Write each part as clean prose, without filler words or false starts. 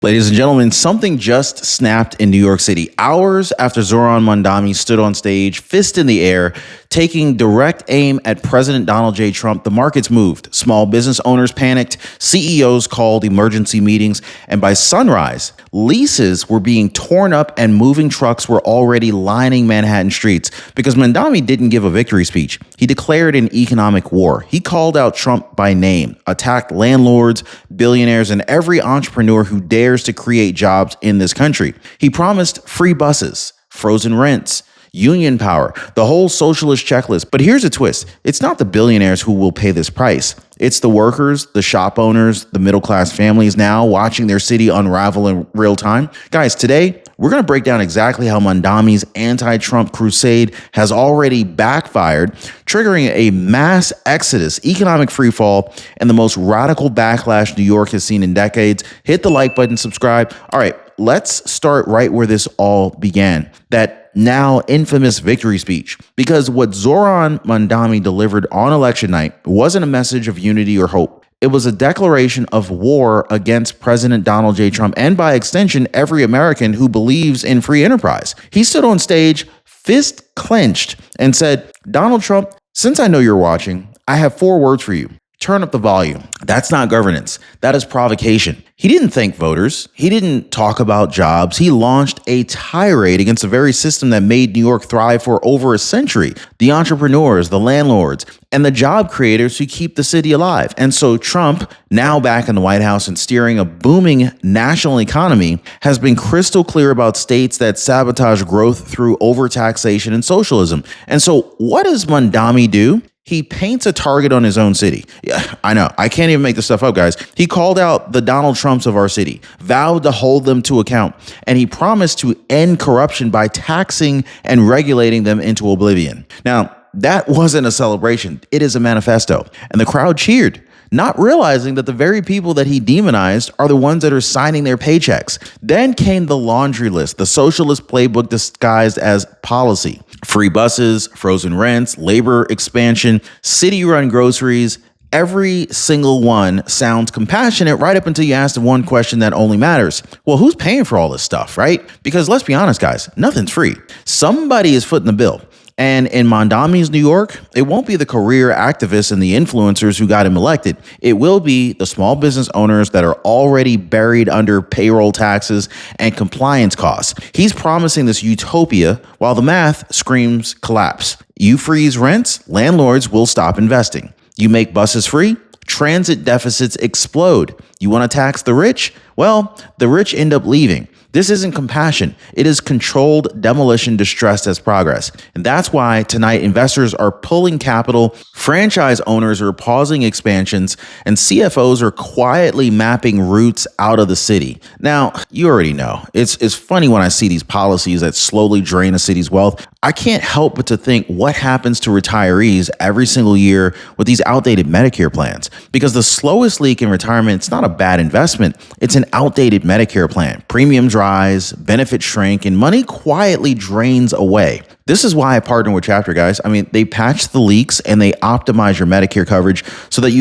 Ladies and gentlemen, something just snapped in New York City hours after Zoran Mandami stood on stage, fist in the air, taking direct aim at President Donald J. Trump. The markets moved. Small business owners panicked. CEOs called emergency meetings. And by sunrise, leases were being torn up and moving trucks were already lining Manhattan streets because Mandami didn't give a victory speech. He declared an economic war. He called out Trump by name, attacked landlords, billionaires, and every entrepreneur who dares to create jobs in this country. He promised free buses, frozen rents, union power, the whole socialist checklist. But here's a twist. It's not the billionaires who will pay this price. It's the workers, the shop owners, the middle-class families now watching their city unravel in real time. Guys, today, we're going to break down exactly how Mandami's anti-Trump crusade has already backfired, triggering a mass exodus, economic freefall, and the most radical backlash New York has seen in decades. Hit the like button, subscribe. All right, let's start right where this all began. That now infamous victory speech. Because what Zoran Mandami delivered on election night wasn't a message of unity or hope. It was a declaration of war against President Donald J. Trump and, by extension, every American who believes in free enterprise. He stood on stage, fist clenched, and said, "Donald Trump, since I know you're watching, I have 4 words for you. Turn up the volume." That's not governance. That is provocation. He didn't thank voters. He didn't talk about jobs. He launched a tirade against the very system that made New York thrive for over a century. The entrepreneurs, the landlords, and the job creators who keep the city alive. And so Trump, now back in the White House and steering a booming national economy, has been crystal clear about states that sabotage growth through overtaxation and socialism. And so what does Mandami do? He paints a target on his own city. Yeah, I know. I can't even make this stuff up, guys. He called out the Donald Trumps of our city, vowed to hold them to account, and he promised to end corruption by taxing and regulating them into oblivion. Now, that wasn't a celebration. It is a manifesto. And the crowd cheered, not realizing that the very people that he demonized are the ones that are signing their paychecks. Then came the laundry list, the socialist playbook disguised as policy. Free buses, frozen rents, labor expansion, city-run groceries. Every single one sounds compassionate right up until you ask the one question that only matters. Well, who's paying for all this stuff, right? Because let's be honest, guys, nothing's free. Somebody is footing the bill. And in Mandami's New York, it won't be the career activists and the influencers who got him elected. It will be the small business owners that are already buried under payroll taxes and compliance costs. He's promising this utopia while the math screams collapse. You freeze rents, landlords will stop investing. You make buses free, transit deficits explode. You want to tax the rich? Well, the rich end up leaving. This isn't compassion. It is controlled demolition disguised as progress. And that's why tonight investors are pulling capital, franchise owners are pausing expansions, and CFOs are quietly mapping routes out of the city. Now, you already know, it's funny when I see these policies that slowly drain a city's wealth. I can't help but to think what happens to retirees every single year with these outdated Medicare plans. Because the slowest leak in retirement, it's not a bad investment. It's an outdated Medicare plan. Premiums rise, benefits shrink, and money quietly drains away. This is why I partner with Chapter, guys. I mean, they patch the leaks and they optimize your Medicare coverage so that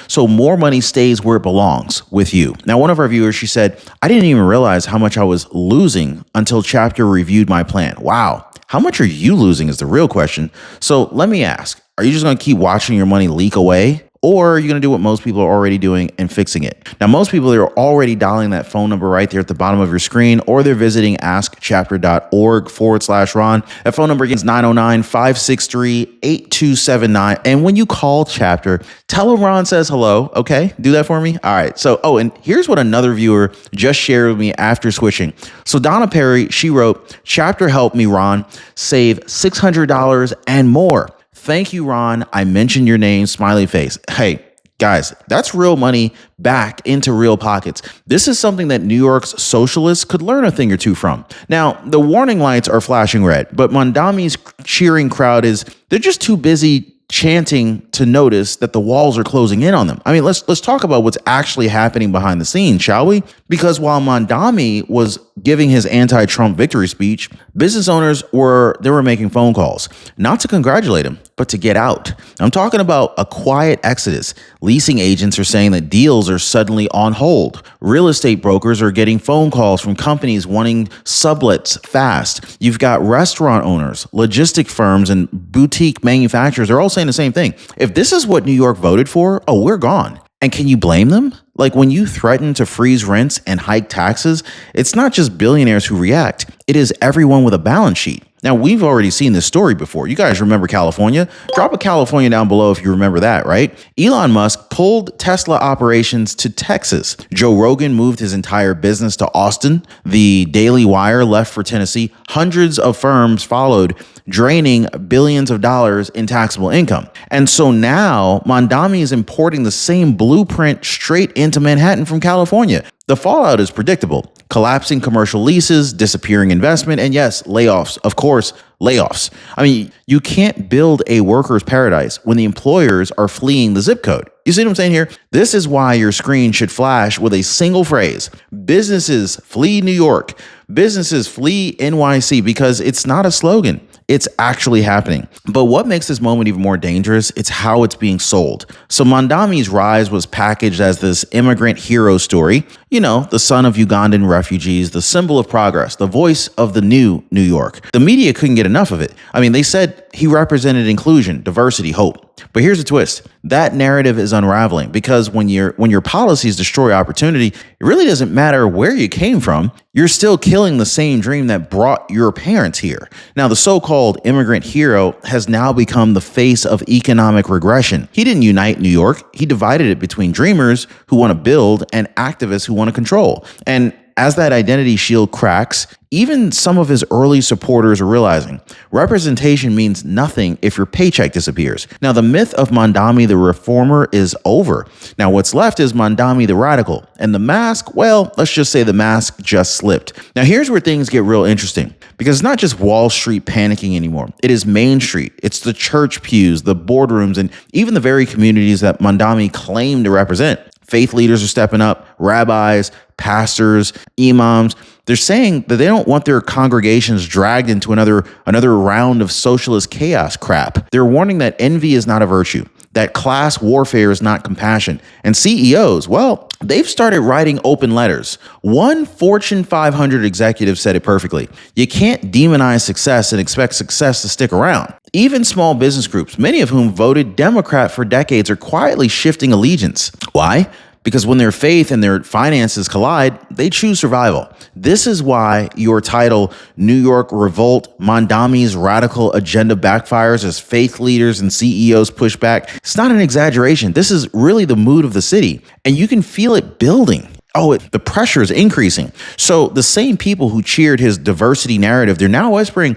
so more money stays where it belongs with you. Now, one of our viewers, she said, "I didn't even realize how much I was losing until Chapter reviewed my plan." Wow. How much are you losing is the real question. So let me ask, are you just going to keep watching your money leak away? Or are you going to do what most people are already doing and fixing it? Now, most people are already dialing that phone number right there at the bottom of your screen, or they're visiting askchapter.org/Ron. That phone number again is 909-563-8279. And when you call Chapter, tell them Ron says hello, okay? Do that for me? All right. So, and here's what another viewer just shared with me after switching. So Donna Perry, she wrote, "Chapter helped me, Ron, save $600 and more. Thank you, Ron. I mentioned your name, smiley face." Hey, guys, that's real money back into real pockets. This is something that New York's socialists could learn a thing or two from. Now, the warning lights are flashing red, but Mandami's cheering crowd they're just too busy chanting to notice that the walls are closing in on them. I mean, let's talk about what's actually happening behind the scenes, shall we? Because while Mandami was giving his anti-Trump victory speech, business owners were making phone calls, not to congratulate him, but to get out. I'm talking about a quiet exodus. Leasing agents are saying that deals are suddenly on hold. Real estate brokers are getting phone calls from companies wanting sublets fast. You've got restaurant owners, logistic firms, and boutique manufacturers. They're all saying the same thing. If this is what New York voted for, oh, we're gone. And can you blame them? Like when you threaten to freeze rents and hike taxes, it's not just billionaires who react. It is everyone with a balance sheet. Now, we've already seen this story before. You guys remember California? Drop a California down below if you remember that, right? Elon Musk pulled Tesla operations to Texas. Joe Rogan moved his entire business to Austin. The Daily Wire left for Tennessee. Hundreds of firms followed, draining billions of dollars in taxable income. And so now Mandami is importing the same blueprint straight into Manhattan from California. The fallout is predictable. Collapsing commercial leases, disappearing investment, and yes, layoffs. Of course, layoffs. I mean, you can't build a worker's paradise when the employers are fleeing the zip code. You see what I'm saying here? This is why your screen should flash with a single phrase. Businesses flee New York. Businesses flee NYC, because it's not a slogan. It's actually happening. But what makes this moment even more dangerous? It's how it's being sold. So Mandami's rise was packaged as this immigrant hero story. You know, the son of Ugandan refugees, the symbol of progress, the voice of the new New York. The media couldn't get enough of it. I mean, they said he represented inclusion, diversity, hope. But here's the twist. That narrative is unraveling, because when your policies destroy opportunity, it really doesn't matter where you came from. You're still killing the same dream that brought your parents here. Now, the so-called immigrant hero has now become the face of economic regression. He didn't unite New York. He divided it between dreamers who want to build and activists who want to control. And as that identity shield cracks, even some of his early supporters are realizing representation means nothing if your paycheck disappears. Now, the myth of Mandami the reformer is over. Now, what's left is Mandami the radical. And the mask, well, let's just say the mask just slipped. Now, here's where things get real interesting, because it's not just Wall Street panicking anymore. It is Main Street. It's the church pews, the boardrooms, and even the very communities that Mandami claimed to represent. Faith leaders are stepping up, rabbis, pastors, imams. They're saying that they don't want their congregations dragged into another round of socialist chaos crap. They're warning that envy is not a virtue, that class warfare is not compassion. And CEOs, well, they've started writing open letters. One Fortune 500 executive said it perfectly. You can't demonize success and expect success to stick around. Even small business groups, many of whom voted Democrat for decades, are quietly shifting allegiance. Why? Because when their faith and their finances collide, they choose survival. This is why your title, New York Revolt, Mandami's radical agenda backfires as faith leaders and CEOs push back. It's not an exaggeration. This is really the mood of the city, and you can feel it building. The pressure is increasing. So the same people who cheered his diversity narrative, they're now whispering,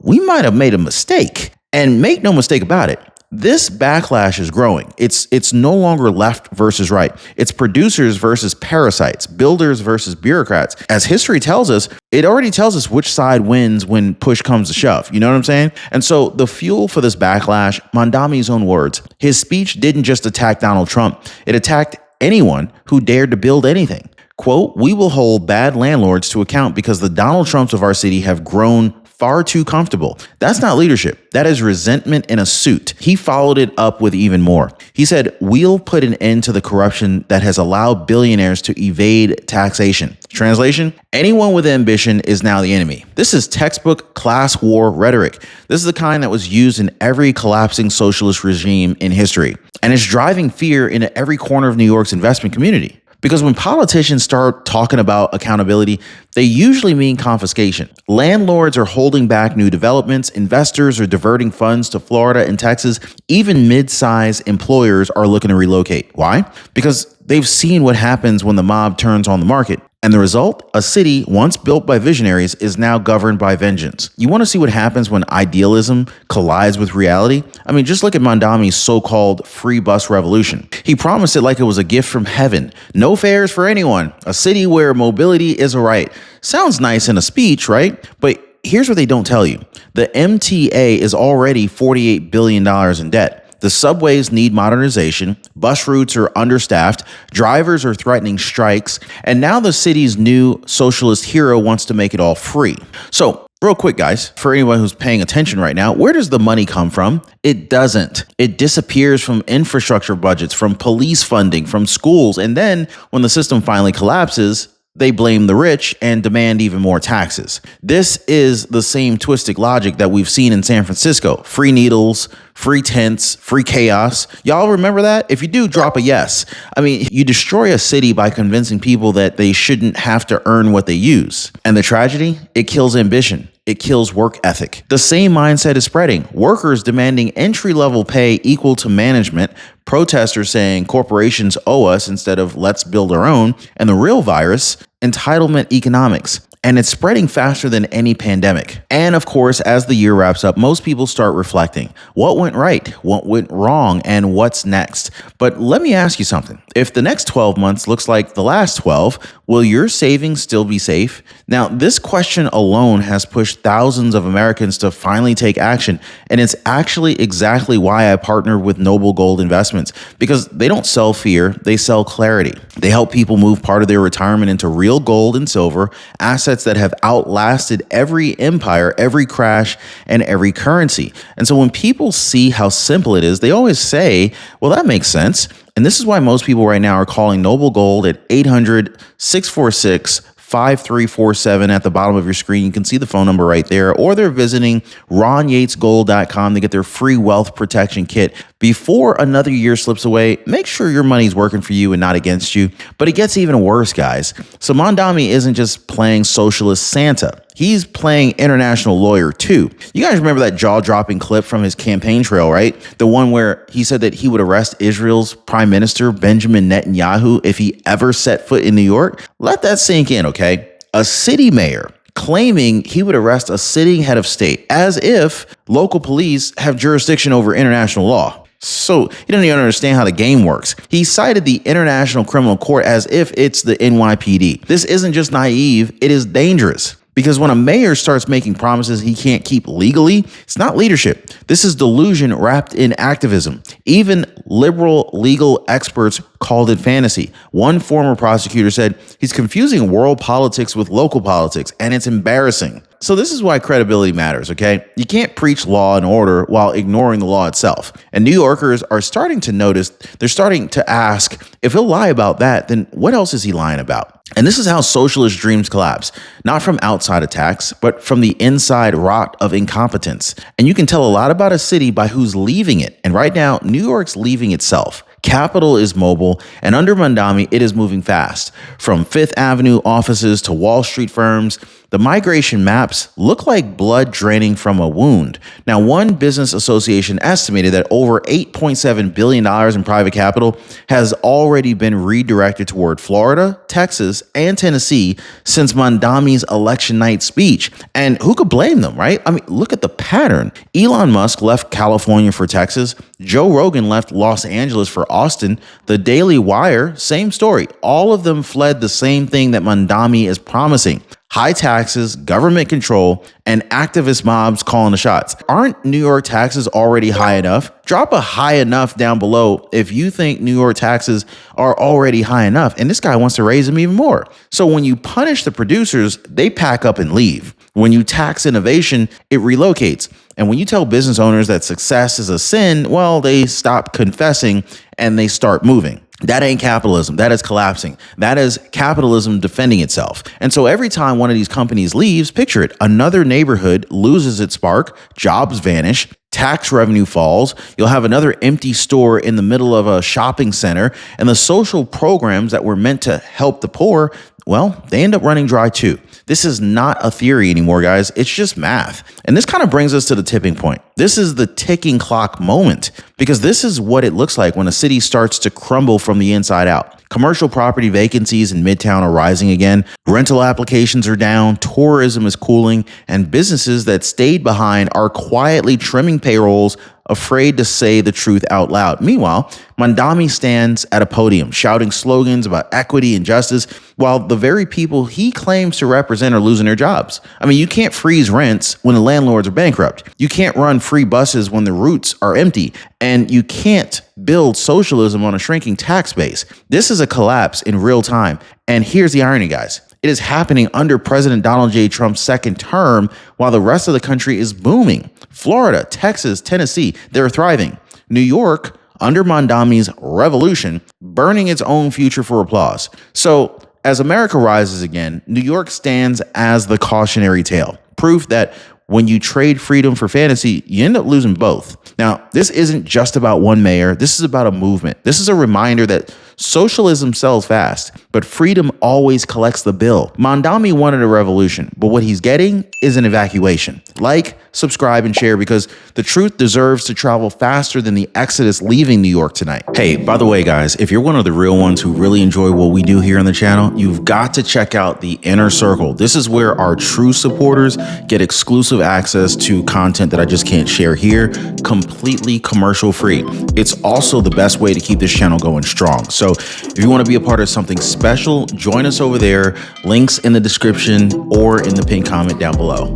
we might have made a mistake. And make no mistake about it, this backlash is growing. It's no longer left versus right. It's producers versus parasites, builders versus bureaucrats. As history tells us, it already tells us which side wins when push comes to shove. You know what I'm saying? And so the fuel for this backlash, Mandami's own words, his speech didn't just attack Donald Trump. It attacked anyone who dared to build anything. Quote, "We will hold bad landlords to account because the Donald Trumps of our city have grown far too comfortable." That's not leadership. That is resentment in a suit. He followed it up with even more. He said, "We'll put an end to the corruption that has allowed billionaires to evade taxation." Translation, anyone with ambition is now the enemy. This is textbook class war rhetoric. This is the kind that was used in every collapsing socialist regime in history. And it's driving fear into every corner of New York's investment community. Because when politicians start talking about accountability, they usually mean confiscation. Landlords are holding back new developments. Investors are diverting funds to Florida and Texas. Even mid-size employers are looking to relocate. Why? Because they've seen what happens when the mob turns on the market. And the result, a city once built by visionaries is now governed by vengeance. You want to see what happens when idealism collides with reality? I mean, just look at Mandami's so-called free bus revolution. He promised it like it was a gift from heaven. No fares for anyone. A city where mobility is a right. Sounds nice in a speech, right? But here's what they don't tell you. The MTA is already $48 billion in debt. The subways need modernization, bus routes are understaffed, drivers are threatening strikes, and now the city's new socialist hero wants to make it all free. So Real quick, guys, for anyone who's paying attention right now, where does the money come from? It doesn't. It disappears from infrastructure budgets, from police funding, from schools. And then when the system finally collapses, they blame the rich and demand even more taxes. This is the same twisted logic that we've seen in San Francisco. Free needles, free tents, free chaos. Y'all remember that? If you do, drop a yes. I mean, you destroy a city by convincing people that they shouldn't have to earn what they use. And the tragedy? It kills ambition. It kills work ethic. The same mindset is spreading. Workers demanding entry-level pay equal to management, protesters saying corporations owe us instead of let's build our own, and the real virus, entitlement economics. And it's spreading faster than any pandemic. And of course, as the year wraps up, most people start reflecting. What went right? What went wrong? And what's next? But let me ask you something. If the next 12 months looks like the last 12, will your savings still be safe? Now, this question alone has pushed thousands of Americans to finally take action. And it's actually exactly why I partnered with Noble Gold Investments, because they don't sell fear, they sell clarity. They help people move part of their retirement into real gold and silver, assets that have outlasted every empire, every crash, and every currency. And so when people see how simple it is, they always say, well, that makes sense. And this is why most people right now are calling Noble Gold at 800-646-5347 at the bottom of your screen. You can see the phone number right there, or they're visiting RonYatesGold.com to get their free wealth protection kit. Before another year slips away, make sure your money's working for you and not against you. But it gets even worse, guys. So Mandami isn't just playing socialist Santa. He's playing international lawyer too. You guys remember that jaw-dropping clip from his campaign trail, right? The one where he said that he would arrest Israel's Prime Minister Benjamin Netanyahu if he ever set foot in New York? Let that sink in, okay? A city mayor claiming he would arrest a sitting head of state, as if local police have jurisdiction over international law. So he doesn't even understand how the game works. He cited the International Criminal Court as if it's the NYPD. This isn't just naive, it is dangerous. Because when a mayor starts making promises he can't keep legally, it's not leadership. This is delusion wrapped in activism. Even liberal legal experts called it fantasy. One former prosecutor said he's confusing world politics with local politics, and it's embarrassing. So this is why credibility matters, okay? You can't preach law and order while ignoring the law itself. And New Yorkers are starting to notice, they're starting to ask, if he'll lie about that, then what else is he lying about? And this is how socialist dreams collapse, not from outside attacks, but from the inside rot of incompetence. And you can tell a lot about a city by who's leaving it. And right now, New York's leaving itself. Capital is mobile, and under Mandami, it is moving fast. From Fifth Avenue offices to Wall Street firms, the migration maps look like blood draining from a wound. Now, one business association estimated that over $8.7 billion in private capital has already been redirected toward Florida, Texas, and Tennessee since Mandami's election night speech. And who could blame them, right? I mean, look at the pattern. Elon Musk left California for Texas. Joe Rogan left Los Angeles for Austin. The Daily Wire, same story. All of them fled the same thing that Mandami is promising: high taxes, government control, and activist mobs calling the shots. Aren't New York taxes already high enough? Drop a high enough down below if you think New York taxes are already high enough, and this guy wants to raise them even more. So when you punish the producers, they pack up and leave. When you tax innovation, it relocates. And when you tell business owners that success is a sin, well, they stop confessing and they start moving. That ain't capitalism. That is collapsing. That is capitalism defending itself. And so every time one of these companies leaves, picture it, another neighborhood loses its spark, jobs vanish, tax revenue falls, you'll have another empty store in the middle of a shopping center, and the social programs that were meant to help the poor, well, they end up running dry too. This is not a theory anymore, guys. It's just math. And this kind of brings us to the tipping point. This is the ticking clock moment, because this is what it looks like when a city starts to crumble from the inside out. Commercial property vacancies in Midtown are rising again. Rental applications are down. Tourism is cooling. And businesses that stayed behind are quietly trimming payrolls, afraid to say the truth out loud. Meanwhile, Mandami stands at a podium shouting slogans about equity and justice, while the very people he claims to represent are losing their jobs. I mean, you can't freeze rents when the landlords are bankrupt. You can't run free buses when the routes are empty. And you can't build socialism on a shrinking tax base. This is a collapse in real time. And here's the irony, guys. It is happening under President Donald J. Trump's second term while the rest of the country is booming. Florida, Texas, Tennessee, they're thriving. New York, under Mandami's revolution, burning its own future for applause. So as America rises again, New York stands as the cautionary tale, proof that when you trade freedom for fantasy, you end up losing both. Now, this isn't just about one mayor. This is about a movement. This is a reminder that socialism sells fast, but freedom always collects the bill. Mandami wanted a revolution, but what he's getting is an evacuation. Like, subscribe, and share, because the truth deserves to travel faster than the exodus leaving New York tonight. Hey, by the way, guys, if you're one of the real ones who really enjoy what we do here on the channel, you've got to check out the Inner Circle. This is where our true supporters get exclusive access to content that I just can't share here, completely commercial free. It's also the best way to keep this channel going strong. So if you want to be a part of something special, join us over there. Links in the description or in the pinned comment down below.